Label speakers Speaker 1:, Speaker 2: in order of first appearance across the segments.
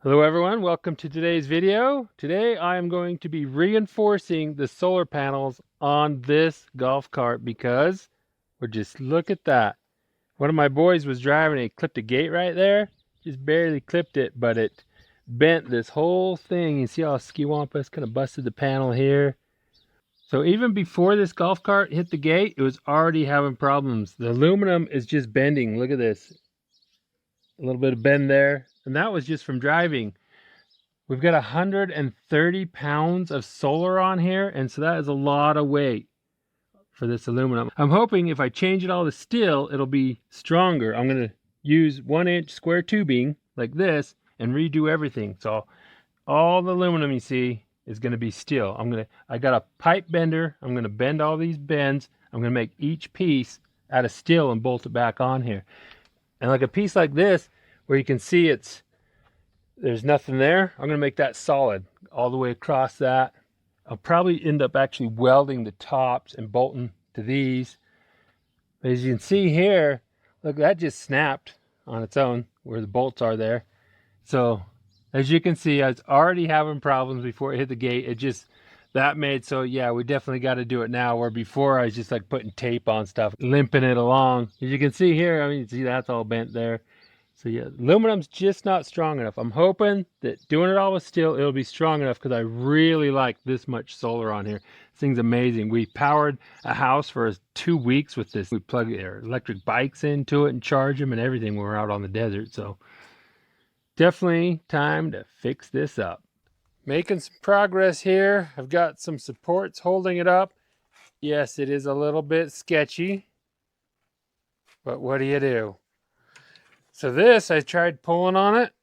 Speaker 1: Hello everyone, welcome to today's video. Today I am going to be reinforcing the solar panels on this golf cart because, just look at that. One of my boys was driving and he clipped a gate right there. Just barely clipped it, but it bent this whole thing. You see how skiwampus kind of busted the panel here. So even before this golf cart hit the gate, it was already having problems. The aluminum is just bending. Look at this. A little bit of bend there. And that was just from driving. We've got 130 pounds of solar on here, and so that is a lot of weight for this aluminum. I'm hoping if I change it all to steel, it'll be stronger. I'm going to use 1-inch square tubing like this and redo everything. So all the aluminum you see is going to be steel. I got a pipe bender. I'm going to bend all these bends. I'm going to make each piece out of steel and bolt it back on here. And like a piece like this, where you can see there's nothing there, I'm going to make that solid all the way across that. I'll probably end up actually welding the tops and bolting to these. But as you can see here, look, that just snapped on its own where the bolts are there. So as you can see, I was already having problems before it hit the gate. That made so, yeah, we definitely got to do it now, where before I was just like putting tape on stuff, limping it along. As you can see here, I mean, see that's all bent there. So yeah, aluminum's just not strong enough. I'm hoping that doing it all with steel, it'll be strong enough, because I really like this much solar on here. This thing's amazing. We powered a house for 2 weeks with this. We plug our electric bikes into it and charge them and everything when we're out on the desert. So definitely time to fix this up. Making some progress here. I've got some supports holding it up. Yes, it is a little bit sketchy, but what do you do? So this, I tried pulling on it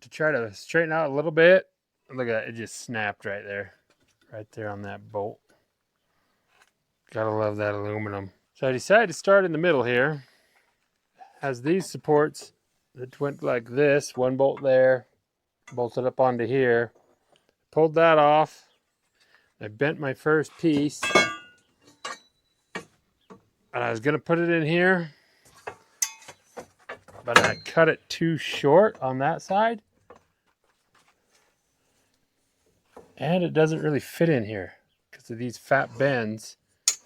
Speaker 1: to try to straighten out a little bit. Look at that, it just snapped right there on that bolt. Gotta love that aluminum. So I decided to start in the middle here. Has these supports that went like this, one bolt there, bolted up onto here. Pulled that off. I bent my first piece. And I was gonna put it in here, but I cut it too short on that side. And it doesn't really fit in here because of these fat bends.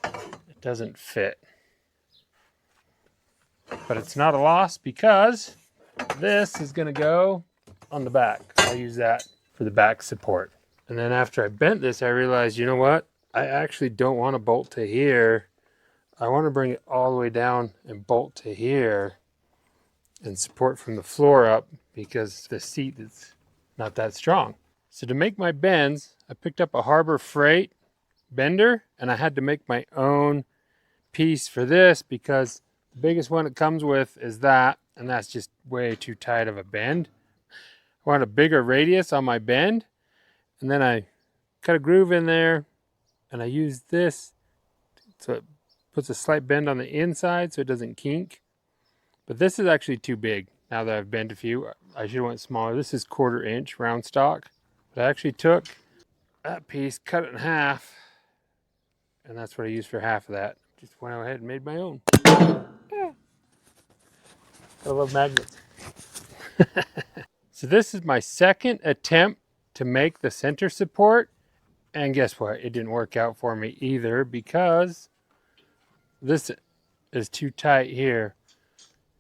Speaker 1: It doesn't fit. But it's not a loss, because this is gonna go on the back. I'll use that for the back support. And then after I bent this, I realized, you know what? I actually don't want to bolt to here. I want to bring it all the way down and bolt to here and support from the floor up, because the seat is not that strong. So to make my bends, I picked up a Harbor Freight bender, and I had to make my own piece for this, because the biggest one it comes with is that, and that's just way too tight of a bend. I want a bigger radius on my bend, and then I cut a groove in there, and I use this so it puts a slight bend on the inside so it doesn't kink. But this is actually too big. Now that I've bent a few, I should have went smaller. This is 1/4 inch round stock. But I actually took that piece, cut it in half, and that's what I used for half of that. Just went ahead and made my own. Yeah. I love magnets. So this is my second attempt to make the center support. And guess what? It didn't work out for me either, because this is too tight here.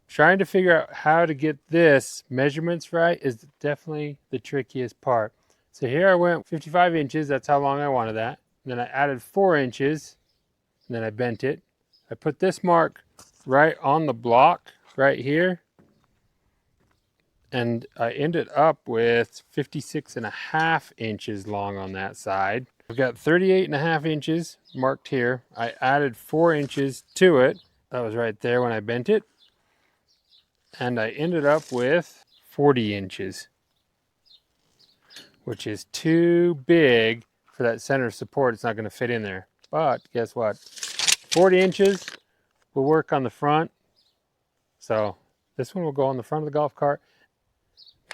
Speaker 1: Trying to figure out how to get this measurements right is definitely the trickiest part. So here I went 55 inches. That's how long I wanted that. And then I added 4 inches, and then I bent it. I put this mark right on the block right here, and I ended up with 56.5 inches long on that side. I've got 38.5 inches marked here. I added 4 inches to it. That was right there when I bent it. And I ended up with 40 inches, which is too big for that center support. It's not going to fit in there. But guess what? 40 inches will work on the front. So this one will go on the front of the golf cart.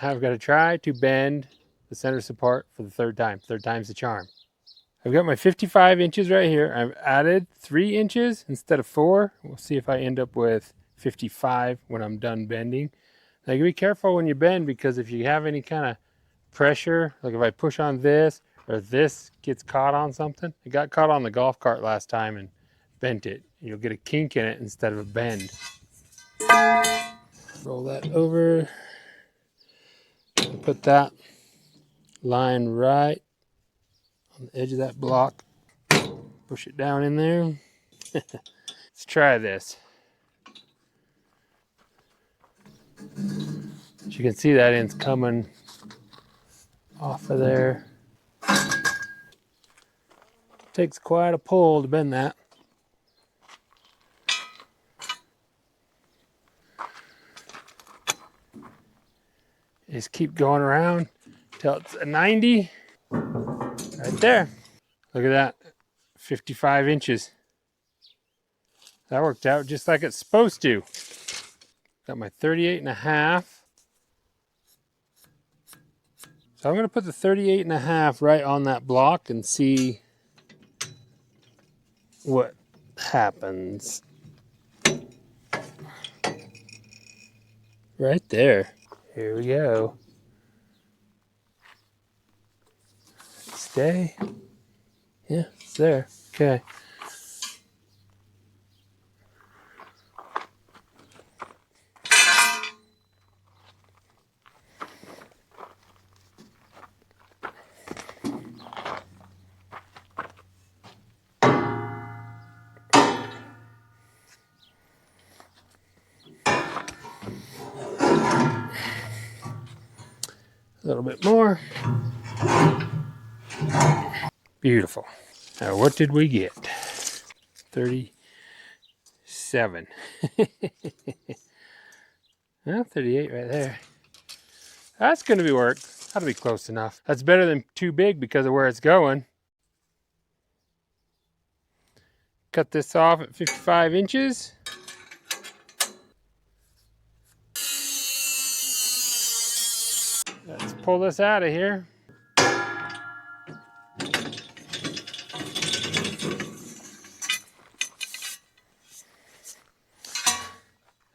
Speaker 1: Now I've got to try to bend the center support for the third time. Third time's the charm. I've got my 55 inches right here. I've added 3 inches instead of 4. We'll see if I end up with 55 when I'm done bending. Now you be careful when you bend, because if you have any kind of pressure, like if I push on this or this gets caught on something. It got caught on the golf cart last time and bent it. You'll get a kink in it instead of a bend. Roll that over. Put that line right on the edge of that block. Push it down in there. Let's try this. As you can see, that end's coming off of there. Takes quite a pull to bend that. Just keep going around till it's a 90. Right there. Look at that. 55 inches. That worked out just like it's supposed to. Got my 38.5. So I'm going to put the 38.5 right on that block and see what happens. Right there. Here we go. Stay. Yeah, it's there. Okay. A little bit more. Beautiful. Now what did we get? 37. Well, 38 right there. That's going to be work. That'll be close enough. That's better than too big because of where it's going. Cut this off at 55 inches. Let's pull this out of here.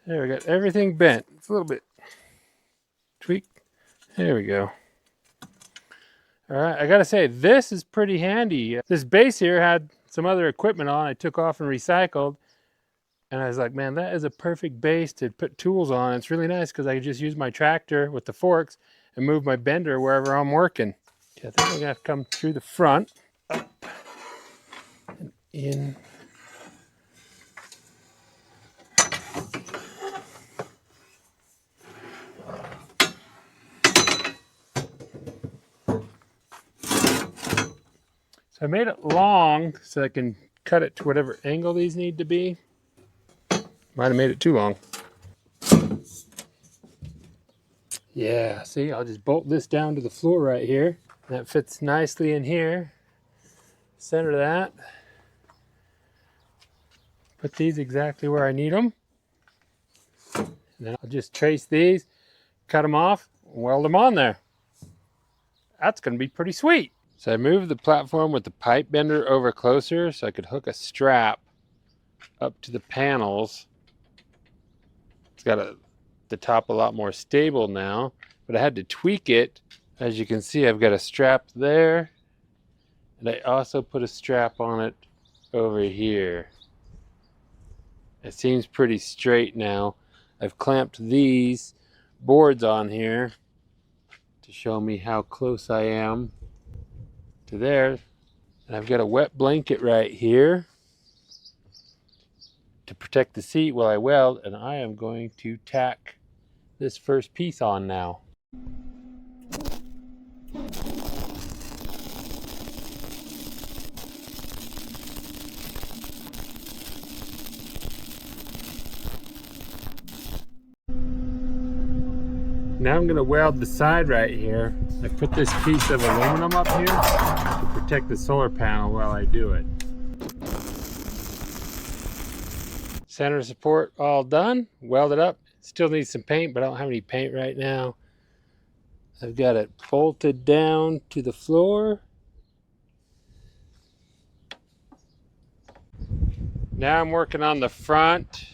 Speaker 1: There, we got everything bent. It's a little bit tweaked. There we go. All right, I gotta say, this is pretty handy. This base here had some other equipment on I took off and recycled. And I was like, man, that is a perfect base to put tools on. It's really nice because I can just use my tractor with the forks and move my bender wherever I'm working. Okay, I think we're gonna have to come through the front, up and in. So I made it long so I can cut it to whatever angle these need to be. Might have made it too long. Yeah, see, I'll just bolt this down to the floor right here. That fits nicely in here. Center that. Put these exactly where I need them. And then I'll just trace these, cut them off, and weld them on there. That's going to be pretty sweet. So I moved the platform with the pipe bender over closer so I could hook a strap up to the panels. It's got the top a lot more stable now, but I had to tweak it. As you can see, I've got a strap there, and I also put a strap on it over here. It seems pretty straight now. I've clamped these boards on here to show me how close I am to there. And I've got a wet blanket right here to protect the seat while I weld, and I am going to tack this first piece on now. Now I'm going to weld the side right here. I put this piece of aluminum up here to protect the solar panel while I do it. Center support all done, welded up. Still needs some paint, but I don't have any paint right now. I've got it bolted down to the floor. Now I'm working on the front.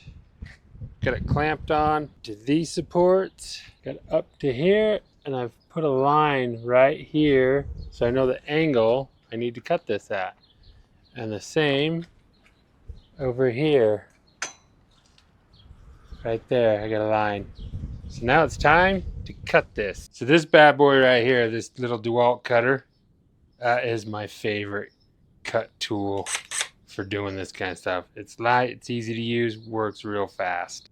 Speaker 1: Got it clamped on to these supports. Got it up to here, and I've put a line right here so I know the angle I need to cut this at. And the same over here. Right there, I got a line. So now it's time to cut this. So this bad boy right here, this little DeWalt cutter, that is my favorite cut tool for doing this kind of stuff. It's light, it's easy to use, works real fast.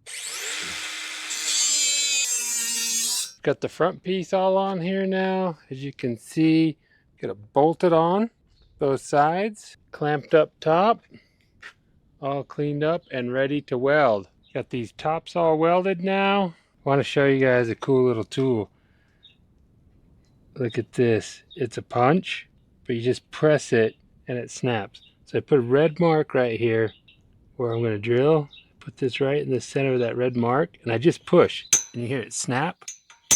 Speaker 1: Got the front piece all on here now. As you can see, got it bolted on both sides, clamped up top, all cleaned up and ready to weld. Got these tops all welded now. I want to show you guys a cool little tool. Look at this. It's a punch, but you just press it and it snaps. So I put a red mark right here where I'm going to drill. Put this right in the center of that red mark and I just push and you hear it snap.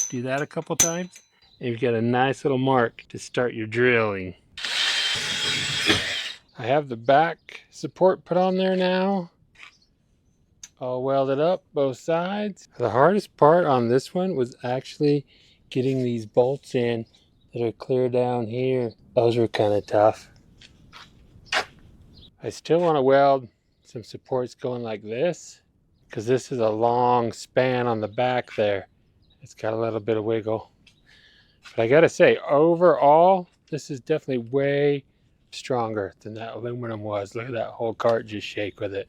Speaker 1: Do that a couple times and you've got a nice little mark to start your drilling. I have the back support put on there now. All welded up both sides. The hardest part on this one was actually getting these bolts in that are clear down here. Those were kind of tough. I still want to weld some supports going like this because this is a long span on the back there. It's got a little bit of wiggle. But I gotta say, overall, this is definitely way stronger than that aluminum was. Look at that whole cart just shake with it.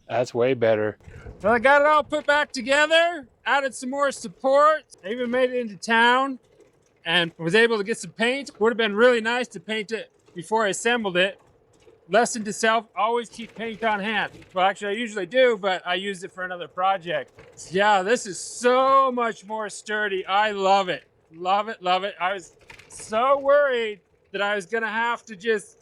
Speaker 1: That's way better. So I got it all put back together, added some more support. I even made it into town and was able to get some paint. Would have been really nice to paint it before I assembled it. Lesson to self, always keep paint on hand. Well, actually I usually do, but I used it for another project. Yeah, this is so much more sturdy. I love it. Love it, love it. I was so worried that I was gonna have to just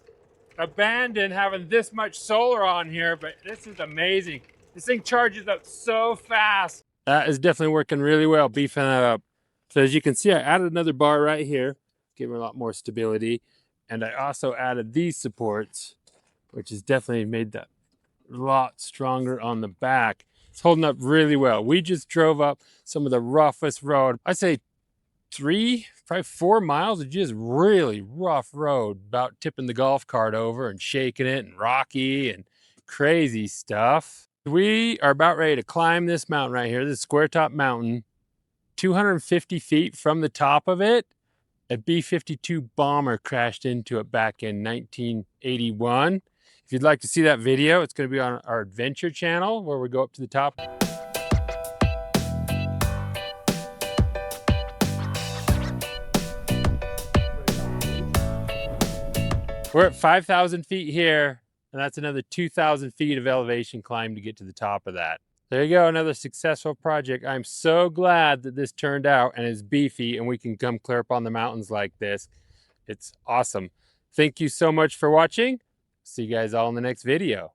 Speaker 1: abandon having this much solar on here, but this is amazing. This thing charges up so fast. That is definitely working really well, beefing that up. So as you can see, I added another bar right here, giving a lot more stability. And I also added these supports, which has definitely made that a lot stronger on the back. It's holding up really well. We just drove up some of the roughest road. I'd say 3, probably 4 miles of just really rough road, about tipping the golf cart over and shaking it and rocky and crazy stuff. We are about ready to climb this mountain right here, this square top mountain, 250 feet from the top of it. A B-52 bomber crashed into it back in 1981. If you'd like to see that video, it's going to be on our adventure channel where we go up to the top. We're at 5,000 feet here, and that's another 2,000 feet of elevation climb to get to the top of that. There you go, another successful project. I'm so glad that this turned out and is beefy and we can come clear up on the mountains like this. It's awesome. Thank you so much for watching. See you guys all in the next video.